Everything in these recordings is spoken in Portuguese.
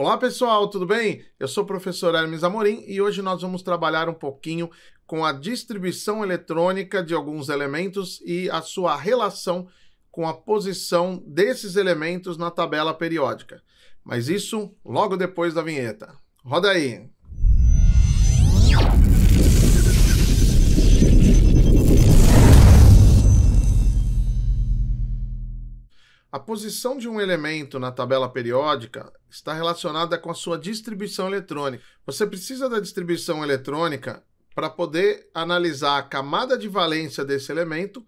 Olá pessoal, tudo bem? Eu sou o professor Hermes Amorim e hoje nós vamos trabalhar um pouquinho com a distribuição eletrônica de alguns elementos e a sua relação com a posição desses elementos na tabela periódica. Mas isso logo depois da vinheta. Roda aí! A posição de um elemento na tabela periódica está relacionada com a sua distribuição eletrônica. Você precisa da distribuição eletrônica para poder analisar a camada de valência desse elemento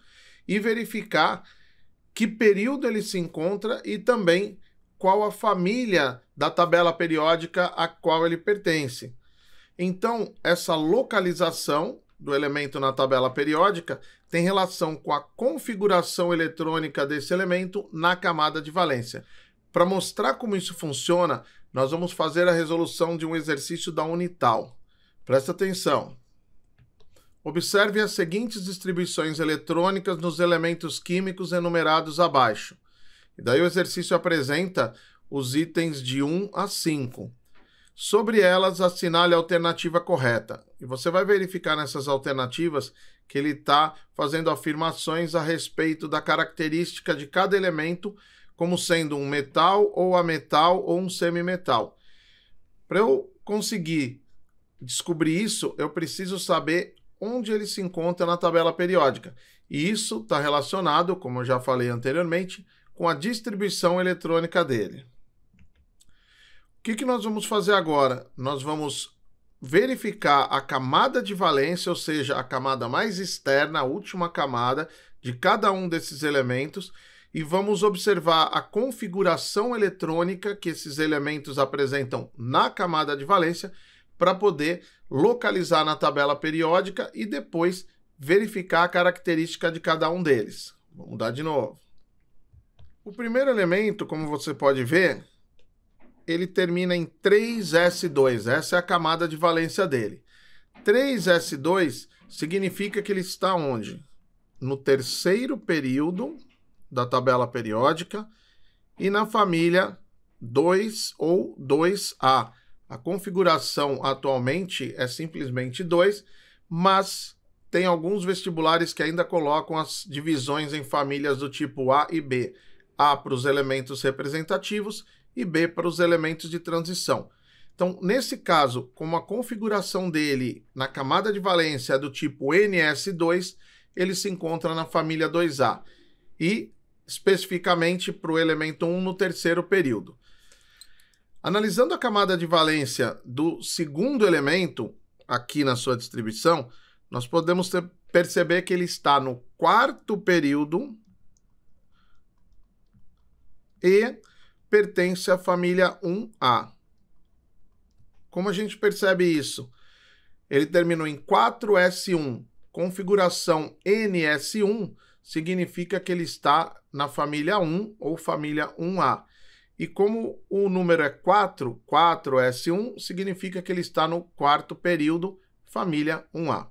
e verificar que período ele se encontra e também qual a família da tabela periódica a qual ele pertence. Então, essa localização do elemento na tabela periódica tem relação com a configuração eletrônica desse elemento na camada de valência. Para mostrar como isso funciona, nós vamos fazer a resolução de um exercício da Unital. Presta atenção. Observe as seguintes distribuições eletrônicas nos elementos químicos enumerados abaixo. E daí o exercício apresenta os itens de 1 a 5. Sobre elas, assinale a alternativa correta. E você vai verificar nessas alternativas que ele está fazendo afirmações a respeito da característica de cada elemento, como sendo um metal ou ametal ou um semimetal. Para eu conseguir descobrir isso, eu preciso saber onde ele se encontra na tabela periódica. E isso está relacionado, como eu já falei anteriormente, com a distribuição eletrônica dele. O que nós vamos fazer agora? Nós vamos verificar a camada de valência, ou seja, a camada mais externa, a última camada de cada um desses elementos, e vamos observar a configuração eletrônica que esses elementos apresentam na camada de valência para poder localizar na tabela periódica e depois verificar a característica de cada um deles. Vamos mudar de novo. O primeiro elemento, como você pode ver, ele termina em 3s2, essa é a camada de valência dele. 3s2 significa que ele está onde? No terceiro período da tabela periódica e na família 2 ou 2A. A configuração atualmente é simplesmente 2, mas tem alguns vestibulares que ainda colocam as divisões em famílias do tipo A e B. A para os elementos representativos e B para os elementos de transição. Então, nesse caso, como a configuração dele na camada de valência é do tipo NS2, ele se encontra na família 2A e, especificamente, para o elemento 1 no terceiro período. Analisando a camada de valência do segundo elemento, aqui na sua distribuição, nós podemos perceber que ele está no quarto período e pertence à família 1A. Como a gente percebe isso? Ele terminou em 4s1, configuração NS1, significa que ele está na família 1 ou família 1A. E como o número é 4, 4s1, significa que ele está no quarto período, família 1A.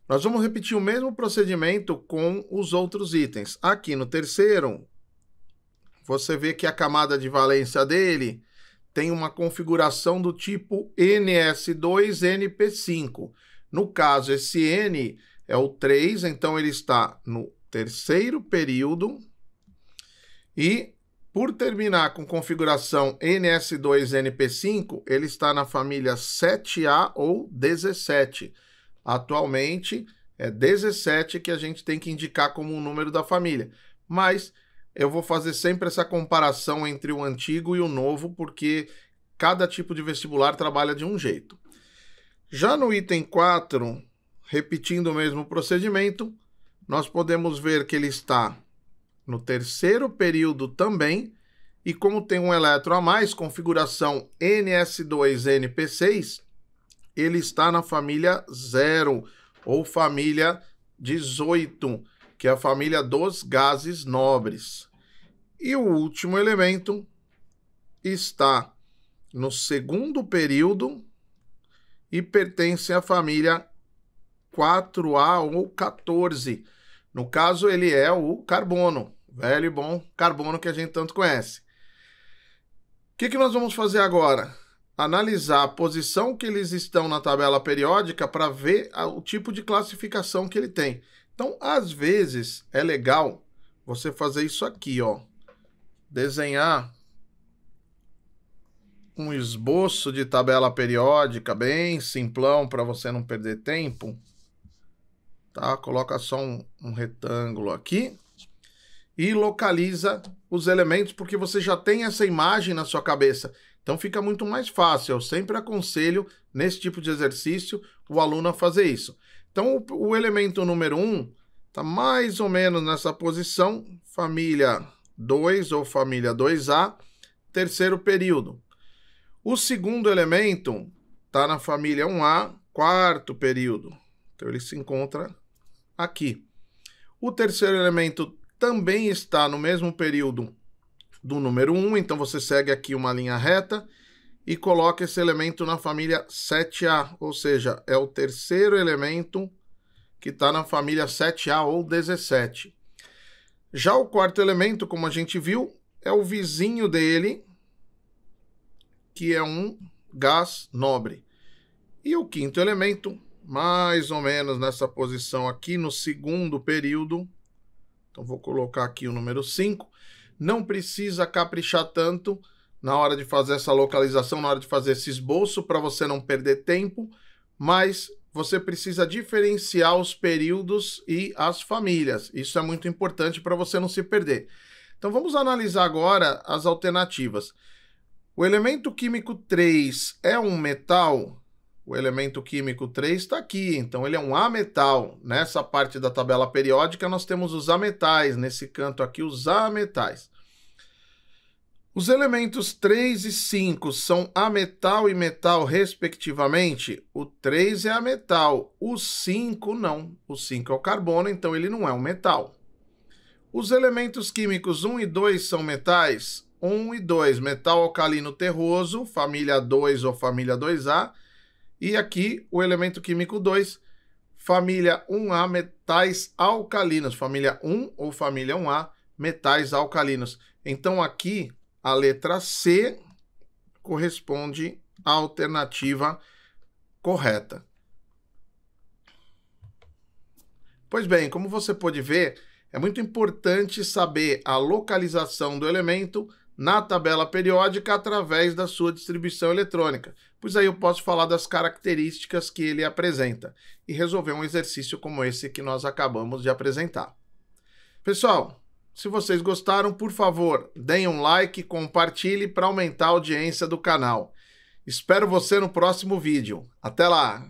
Nós vamos repetir o mesmo procedimento com os outros itens. Aqui no terceiro, você vê que a camada de valência dele tem uma configuração do tipo NS2NP5. No caso, esse N é o 3, então ele está no terceiro período. E, por terminar com configuração NS2NP5, ele está na família 7A ou 17. Atualmente, é 17 que a gente tem que indicar como um número da família. Mas eu vou fazer sempre essa comparação entre o antigo e o novo, porque cada tipo de vestibular trabalha de um jeito. Já no item 4, repetindo o mesmo procedimento, nós podemos ver que ele está no terceiro período também, e como tem um elétron a mais, configuração NS2NP6, ele está na família 0, ou família 18, que é a família dos gases nobres. E o último elemento está no segundo período e pertence à família 4A ou 14. No caso, ele é o carbono, velho e bom carbono que a gente tanto conhece. que nós vamos fazer agora? Analisar a posição que eles estão na tabela periódica para ver o tipo de classificação que ele tem. Então, às vezes, é legal você fazer isso aqui, ó. Desenhar um esboço de tabela periódica bem simplão para você não perder tempo. Tá? Coloca só um retângulo aqui e localiza os elementos, porque você já tem essa imagem na sua cabeça. Então fica muito mais fácil. Eu sempre aconselho, nesse tipo de exercício, o aluno a fazer isso. Então o elemento número 1 está mais ou menos nessa posição, família 2 ou família 2A, terceiro período. O segundo elemento está na família 1A, quarto período. Então ele se encontra aqui. O terceiro elemento também está no mesmo período do número 1, então você segue aqui uma linha reta e coloca esse elemento na família 7A, ou seja, é o terceiro elemento que está na família 7A ou 17. Já o quarto elemento, como a gente viu, é o vizinho dele, que é um gás nobre. E o quinto elemento, mais ou menos nessa posição aqui, no segundo período, então vou colocar aqui o número 5, não precisa caprichar tanto na hora de fazer essa localização, na hora de fazer esse esboço, para você não perder tempo, mas você precisa diferenciar os períodos e as famílias. Isso é muito importante para você não se perder. Então vamos analisar agora as alternativas. O elemento químico 3 é um metal? O elemento químico 3 está aqui, então ele é um ametal. Nessa parte da tabela periódica nós temos os ametais, nesse canto aqui os ametais. Os elementos 3 e 5 são ametal e metal respectivamente? O 3 é ametal, o 5 não. O 5 é o carbono, então ele não é um metal. Os elementos químicos 1 e 2 são metais? 1 e 2, metal alcalino terroso, família 2 ou família 2A. E aqui o elemento químico 2, família 1A, metais alcalinos. Família 1 ou família 1A, metais alcalinos. Então aqui a letra C corresponde à alternativa correta. Pois bem, como você pode ver, é muito importante saber a localização do elemento na tabela periódica através da sua distribuição eletrônica, pois aí eu posso falar das características que ele apresenta e resolver um exercício como esse que nós acabamos de apresentar. Pessoal, se vocês gostaram, por favor, deem um like e compartilhe para aumentar a audiência do canal. Espero você no próximo vídeo. Até lá!